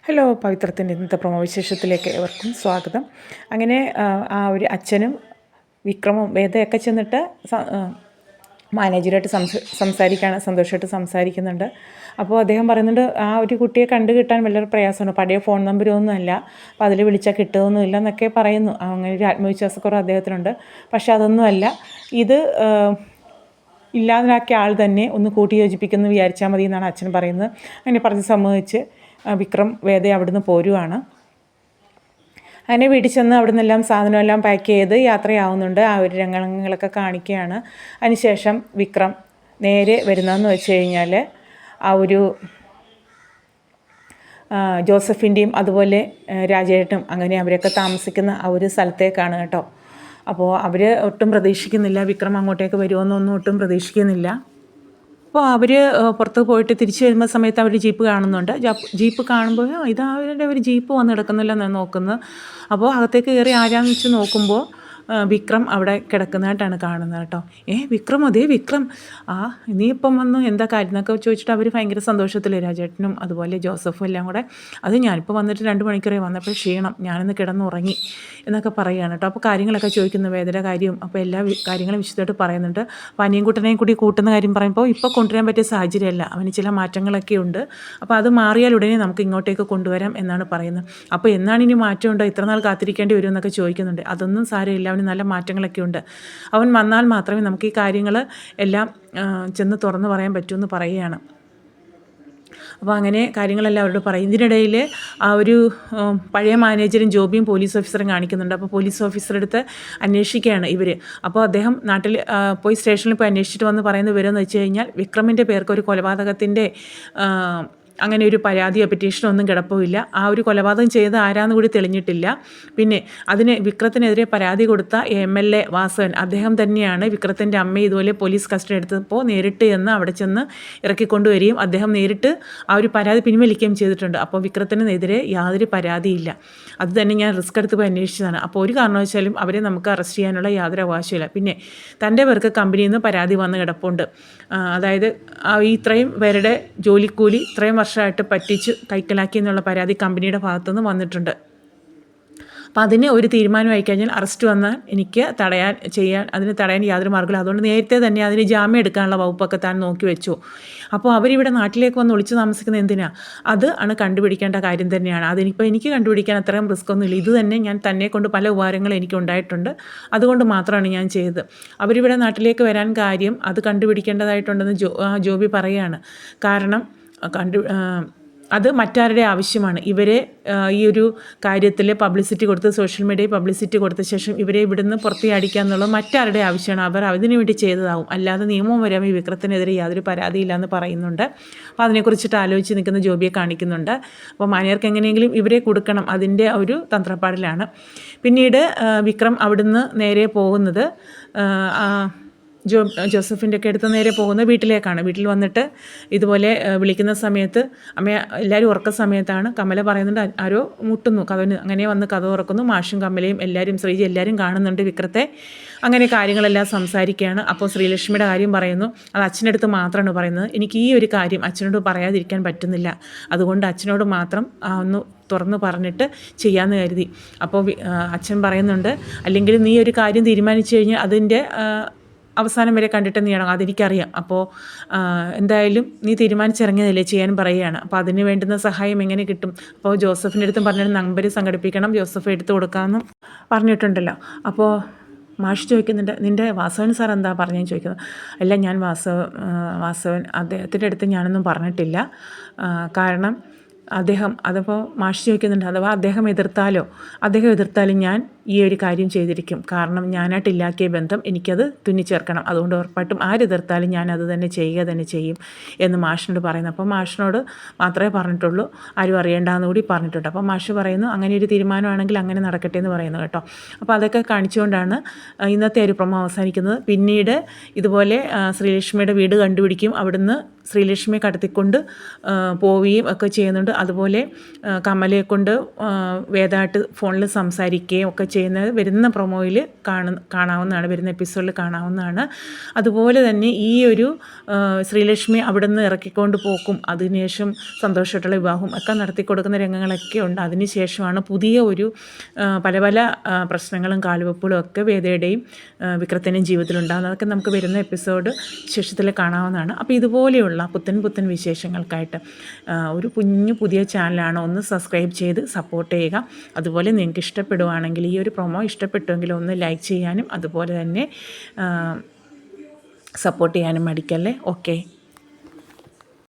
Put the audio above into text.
Hello, പവിത്രത്തിൻ്റെ ഇന്നത്തെ promo വിശേഷത്തിലേക്ക് ഏവർക്കും സ്വാഗതം. അങ്ങനെ ആ ഒരു അച്ഛനും വിക്രമും വേദയൊക്കെ ചെന്നിട്ട് മാനേജറായിട്ട് സന്തോഷമായിട്ട് സംസാരിക്കുന്നുണ്ട്. അപ്പോൾ അദ്ദേഹം പറയുന്നുണ്ട്, ആ ഒരു കുട്ടിയെ കണ്ടു കിട്ടാൻ വലിയൊരു പ്രയാസമാണ്, പഴയ ഫോൺ നമ്പരൊന്നും അല്ല, അപ്പോൾ അതിൽ വിളിച്ചാൽ കിട്ടുകയൊന്നുമില്ല എന്നൊക്കെ പറയുന്നു. അങ്ങനെ ഒരു ആത്മവിശ്വാസക്കുറവ് അദ്ദേഹത്തിനുണ്ട്. പക്ഷെ അതൊന്നുമല്ല, ഇത് ഇല്ലാതാക്കിയ ആൾ തന്നെ ഒന്ന് കൂട്ടി യോജിപ്പിക്കുന്നു വിചാരിച്ചാൽ മതി എന്നാണ് അച്ഛൻ പറയുന്നത്. അങ്ങനെ പറഞ്ഞ് സമ്മതിച്ച് വിക്രം വേദയെ അവിടുന്ന് പോരുവാണ്. അങ്ങനെ വീട്ടിൽ ചെന്ന് അവിടെ നിന്നെല്ലാം സാധനമെല്ലാം പാക്ക് ചെയ്ത് യാത്രയാവുന്നുണ്ട്. ആ ഒരു രംഗങ്ങളൊക്കെ കാണിക്കുകയാണ്. അതിനുശേഷം വിക്രം നേരെ വരുന്നതെന്ന് വെച്ച് കഴിഞ്ഞാൽ ആ ഒരു ജോസഫിൻ്റെയും അതുപോലെ രാജേട്ടും അങ്ങനെ അവരൊക്കെ താമസിക്കുന്ന ആ ഒരു സ്ഥലത്തേക്കാണ് കേട്ടോ. അപ്പോൾ അവർ ഒട്ടും പ്രതീക്ഷിക്കുന്നില്ല, വിക്രം അങ്ങോട്ടേക്ക് വരുമെന്നൊന്നും ഒട്ടും പ്രതീക്ഷിക്കുന്നില്ല. അപ്പോൾ അവർ പുറത്ത് പോയിട്ട് തിരിച്ച് വരുന്ന സമയത്ത് അവർ ജീപ്പ് കാണുന്നുണ്ട്. ജീപ്പ് കാണുമ്പോൾ ഇതാ അവരുടെ ഒരു ജീപ്പ് വന്ന് കിടക്കുന്നില്ലെന്ന് നോക്കുന്നത്. അപ്പോൾ അകത്തേക്ക് കയറി ആരാന്ന് വെച്ച് നോക്കുമ്പോൾ വിക്രം അവിടെ കിടക്കുന്നതായിട്ടാണ് കാണുന്നത് കേട്ടോ. വിക്രം, അതേ വിക്രം, നീ ഇപ്പം വന്നു, എന്താ കാര്യം എന്നൊക്കെ ചോദിച്ചിട്ട് അവർ ഭയങ്കര സന്തോഷത്തിൽ, രാജേട്ടനും അതുപോലെ ജോസഫും എല്ലാം കൂടെ. അത് ഞാനിപ്പോൾ വന്നിട്ട് 2 മണിക്കൂറേ വന്നപ്പോൾ ക്ഷീണം, ഞാനിന്ന് കിടന്നുറങ്ങി എന്നൊക്കെ പറയുകയാണ് കേട്ടോ. അപ്പോൾ കാര്യങ്ങളൊക്കെ ചോദിക്കുന്നു, വേദന കാര്യവും, അപ്പോൾ എല്ലാ കാര്യങ്ങളും വിശദമായിട്ട് പറയുന്നുണ്ട്. പനിയും കുട്ടനെയും കൂടി കൂട്ടുന്ന കാര്യം പറയുമ്പോൾ ഇപ്പോൾ കൊണ്ടുവരാൻ പറ്റിയ സാഹചര്യമല്ല, അവന് ചില മാറ്റങ്ങളൊക്കെ ഉണ്ട്, അപ്പോൾ അത് മാറിയാൽ ഉടനെ നമുക്ക് ഇങ്ങോട്ടേക്ക് കൊണ്ടുവരാം എന്നാണ് പറയുന്നത്. അപ്പോൾ എന്നാണ് ഇനി മാറ്റമുണ്ടോ, ഇത്ര നാൾ കാത്തിരിക്കേണ്ടി വരും എന്നൊക്കെ ചോദിക്കുന്നുണ്ട്. അതൊന്നും സാരമില്ല, അവന് നല്ല മാറ്റങ്ങളൊക്കെ ഉണ്ട്, അവൻ വന്നാൽ മാത്രമേ നമുക്ക് ഈ കാര്യങ്ങൾ എല്ലാം ചെന്ന് തുറന്നു പറയാൻ പറ്റുമെന്ന് പറയുകയാണ്. അപ്പോൾ അങ്ങനെ കാര്യങ്ങളെല്ലാം അവരോട് പറയും. ഇതിനിടയിൽ ആ ഒരു പഴയ മാനേജരും ജോബിയും പോലീസ് ഓഫീസറും കാണിക്കുന്നുണ്ട്. അപ്പോൾ പോലീസ് ഓഫീസറുടെ അടുത്ത് അന്വേഷിക്കുകയാണ് ഇവർ. അപ്പോൾ അദ്ദേഹം നാട്ടിൽ പോയി സ്റ്റേഷനിൽ പോയി അന്വേഷിച്ചിട്ട് വന്ന് പറയുന്ന വിവരമെന്ന് വെച്ച് കഴിഞ്ഞാൽ വിക്രമിൻ്റെ പേർക്ക് ഒരു കൊലപാതകത്തിൻ്റെ അങ്ങനെ ഒരു പരാതിയോ പെറ്റീഷനോ ഒന്നും കിടപ്പില്ല. ആ ഒരു കൊലപാതകം ചെയ്ത് ആരാന്ന് കൂടി തെളിഞ്ഞിട്ടില്ല. പിന്നെ അതിന് വിക്രത്തിനെതിരെ പരാതി കൊടുത്ത MLA വാസവൻ, അദ്ദേഹം തന്നെയാണ് വിക്രത്തിൻ്റെ അമ്മയെ ഇതുപോലെ പോലീസ് കസ്റ്റഡി എടുത്തപ്പോൾ നേരിട്ട് എന്ന് അവിടെ ചെന്ന് ഇറക്കിക്കൊണ്ടുവരികയും അദ്ദേഹം നേരിട്ട് ആ ഒരു പരാതി പിൻവലിക്കുകയും ചെയ്തിട്ടുണ്ട്. അപ്പോൾ വിക്രത്തിനെതിരെ യാതൊരു പരാതിയില്ല. അത് തന്നെ ഞാൻ റിസ്ക് എടുത്ത് പോയി അന്വേഷിച്ചതാണ്. അപ്പോൾ ഒരു കാരണവശാലും അവരെ നമുക്ക് അറസ്റ്റ് ചെയ്യാനുള്ള യാതൊരു അവകാശമില്ല. പിന്നെ തൻ്റെ പേർക്ക് കമ്പനിയിൽ നിന്ന് പരാതി വന്ന് കിടപ്പുണ്ട്. അതായത് ഇത്രയും പേരുടെ ജോലിക്കൂലി ഇത്രയും വർഷമായിട്ട് പറ്റിച്ച് കൈക്കലാക്കി എന്നുള്ള പരാതി കമ്പനിയുടെ ഭാഗത്തുനിന്ന് വന്നിട്ടുണ്ട്. അപ്പം അതിന് ഒരു തീരുമാനമായി കഴിഞ്ഞാൽ അറസ്റ്റ് വന്നാൽ എനിക്ക് അതിന് തടയാൻ യാതൊരു മാർഗ്ഗമില്ല. അതുകൊണ്ട് നേരത്തെ തന്നെ അതിന് ജാമ്യം എടുക്കാനുള്ള വകുപ്പൊക്കെ താൻ നോക്കി വെച്ചു. അപ്പോൾ അവരിവിടെ നാട്ടിലേക്ക് വന്ന് ഒളിച്ച് താമസിക്കുന്നത് എന്തിനാ, അത് ആണ് കണ്ടുപിടിക്കേണ്ട കാര്യം തന്നെയാണ്. അതിനിപ്പോൾ എനിക്ക് കണ്ടുപിടിക്കാൻ അത്രയും റിസ്ക് ഒന്നുമില്ല. ഇത് തന്നെ ഞാൻ തന്നെ കൊണ്ട് പല ഉപകാരങ്ങളും എനിക്ക് ഉണ്ടായിട്ടുണ്ട്, അതുകൊണ്ട് മാത്രമാണ് ഞാൻ ചെയ്തത്. അവരിവിടെ നാട്ടിലേക്ക് വരാൻ കാര്യം അത് കണ്ടുപിടിക്കേണ്ടതായിട്ടുണ്ടെന്ന് ജോബി പറയുകയാണ്. കാരണം അത് മറ്റാരുടെ ആവശ്യമാണ്. ഇവരെ ഈ ഒരു കാര്യത്തിൽ പബ്ലിസിറ്റി കൊടുത്ത്, സോഷ്യൽ മീഡിയയിൽ പബ്ലിസിറ്റി കൊടുത്ത ശേഷം ഇവരെ ഇവിടുന്ന് പുറത്തിയടിക്കുക എന്നുള്ളത് മറ്റാരുടെ ആവശ്യമാണ്. അവർ അതിനു വേണ്ടി ചെയ്തതാവും, അല്ലാതെ നിയമം വരാൻ ഈ വിക്രത്തിനെതിരെ യാതൊരു പരാതിയില്ല എന്ന് പറയുന്നുണ്ട്. അപ്പോൾ അതിനെക്കുറിച്ചിട്ട് ആലോചിച്ച് നിൽക്കുന്ന ജോബിയെ കാണിക്കുന്നുണ്ട്. അപ്പോൾ മാനേജർക്ക് എങ്ങനെയെങ്കിലും ഇവരെ കൊടുക്കണം, അതിൻ്റെ ഒരു തന്ത്രപ്പാടിലാണ്. പിന്നീട് വിക്രം അവിടുന്ന് നേരെ പോകുന്നത് ജോസഫിൻ്റെ ഒക്കെ അടുത്ത് നേരെ പോകുന്ന വീട്ടിലേക്കാണ്. വീട്ടിൽ വന്നിട്ട് ഇതുപോലെ വിളിക്കുന്ന സമയത്ത് എല്ലാവരും ഉറക്ക സമയത്താണ്. കമല പറയുന്നുണ്ട്, ആരോ മുട്ടുന്നു കഥവിന്. അങ്ങനെ വന്ന് കഥ തുറക്കുന്നു. മാഷും കമലയും എല്ലാവരും, ശ്രീജി എല്ലാവരും കാണുന്നുണ്ട് വിക്രത്തെ. അങ്ങനെ കാര്യങ്ങളെല്ലാം സംസാരിക്കുകയാണ്. അപ്പോൾ ശ്രീലക്ഷ്മിയുടെ കാര്യം പറയുന്നു. അത് അച്ഛൻ്റെ അടുത്ത് മാത്രമാണ് പറയുന്നത്. എനിക്ക് ഈ ഒരു കാര്യം അച്ഛനോട് പറയാതിരിക്കാൻ പറ്റുന്നില്ല, അതുകൊണ്ട് അച്ഛനോട് മാത്രം ഒന്ന് തുറന്ന് പറഞ്ഞിട്ട് ചെയ്യാമെന്ന് കരുതി. അപ്പോൾ അച്ഛൻ പറയുന്നുണ്ട്, അല്ലെങ്കിൽ നീ ഒരു കാര്യം തീരുമാനിച്ചു കഴിഞ്ഞാൽ അതിൻ്റെ അവസാനം വരെ കണ്ടിട്ട് നീ ചെയ്യണം, അതെനിക്കറിയാം. അപ്പോൾ എന്തായാലും നീ തീരുമാനിച്ചിറങ്ങിയതല്ലേ, ചെയ്യാൻ പറയുകയാണ്. അപ്പോൾ അതിന് വേണ്ടുന്ന സഹായം എങ്ങനെ കിട്ടും? അപ്പോൾ ജോസഫിൻ്റെ അടുത്തും പറഞ്ഞിട്ട് നമ്പർ സംഘടിപ്പിക്കണം, ജോസഫ് എടുത്ത് കൊടുക്കാമെന്നും പറഞ്ഞിട്ടുണ്ടല്ലോ. അപ്പോൾ മാഷ് ചോദിക്കുന്നുണ്ട്, നിൻ്റെ വാസവൻ സാർ എന്താ പറഞ്ഞതെന്ന് ചോദിക്കുന്നത്. അല്ല, ഞാൻ വാസവൻ അദ്ദേഹത്തിൻ്റെ അടുത്ത് ഞാനൊന്നും പറഞ്ഞിട്ടില്ല. കാരണം അതപ്പോൾ മാഷ് ചോദിക്കുന്നുണ്ട്, അഥവാ അദ്ദേഹം എതിർത്താലും ഞാൻ ഈ ഒരു കാര്യം ചെയ്തിരിക്കും. കാരണം ഞാനായിട്ടില്ലാക്കിയ ബന്ധം എനിക്കത് തുന്നിച്ചേർക്കണം. അതുകൊണ്ട് ഉറപ്പായിട്ടും ആരെതിർത്താലും ഞാൻ അത് തന്നെ ചെയ്യുക തന്നെ ചെയ്യും എന്ന് മാഷിനോട് പറയുന്നു. അപ്പോൾ മാഷിനോട് മാത്രമേ പറഞ്ഞിട്ടുള്ളൂ, ആരും അറിയേണ്ടെന്ന് കൂടി പറഞ്ഞിട്ടുണ്ട്. അപ്പോൾ മാഷ് പറയുന്നു, അങ്ങനെ ഒരു തീരുമാനമാണെങ്കിൽ അങ്ങനെ നടക്കട്ടെ എന്ന് പറയുന്നു കേട്ടോ. അപ്പോൾ അതൊക്കെ കാണിച്ചുകൊണ്ടാണ് ഇന്നത്തെ ഒരു പ്രൊമോ അവസാനിക്കുന്നത്. പിന്നീട് ഇതുപോലെ ശ്രീലക്ഷ്മിയുടെ വീട് കണ്ടുപിടിക്കും, അവിടുന്ന് ശ്രീലക്ഷ്മിയെ കടത്തിക്കൊണ്ട് പോവുകയും ഒക്കെ ചെയ്യുന്നുണ്ട്. അതുപോലെ കമലയെ കൊണ്ട് വേദമായിട്ട് ഫോണിൽ സംസാരിക്കുകയും ഒക്കെ ചെയ്യുന്നത് വരുന്ന പ്രൊമോയിൽ കാണാവുന്നതാണ്, വരുന്ന എപ്പിസോഡിൽ കാണാവുന്നതാണ്. അതുപോലെ തന്നെ ഈ ഒരു ശ്രീലക്ഷ്മി അവിടെ നിന്ന് ഇറക്കിക്കൊണ്ട് പോക്കും അതിനുശേഷം സന്തോഷമായിട്ടുള്ള വിവാഹം ഒക്കെ നടത്തി കൊടുക്കുന്ന രംഗങ്ങളൊക്കെ ഉണ്ട്. അതിനുശേഷമാണ് പുതിയ ഒരു പല പല പ്രശ്നങ്ങളും കാലുവെപ്പുകളും ഒക്കെ വേദയുടെയും വിക്രത്തിൻ്റെയും ജീവിതത്തിലുണ്ടാകുന്നത്. അതൊക്കെ നമുക്ക് വരുന്ന എപ്പിസോഡ് ശേഷത്തിൽ കാണാവുന്നതാണ്. അപ്പോൾ ഇതുപോലെയുള്ള പുത്തൻ വിശേഷങ്ങൾക്കായിട്ട് ഒരു പുതിയ ചാനലാണ്, ഒന്ന് സബ്സ്ക്രൈബ് ചെയ്ത് സപ്പോർട്ട് ചെയ്യുക. അതുപോലെ നിങ്ങൾക്ക് ഇഷ്ടപ്പെടുവാണെങ്കിൽ, ഈ ഒരു പ്രൊമോ ഇഷ്ടപ്പെട്ടുവെങ്കിൽ ഒന്ന് ലൈക്ക് ചെയ്യാനും അതുപോലെ തന്നെ സപ്പോർട്ട് ചെയ്യാനും മടിക്കല്ലേ. ഓക്കെ.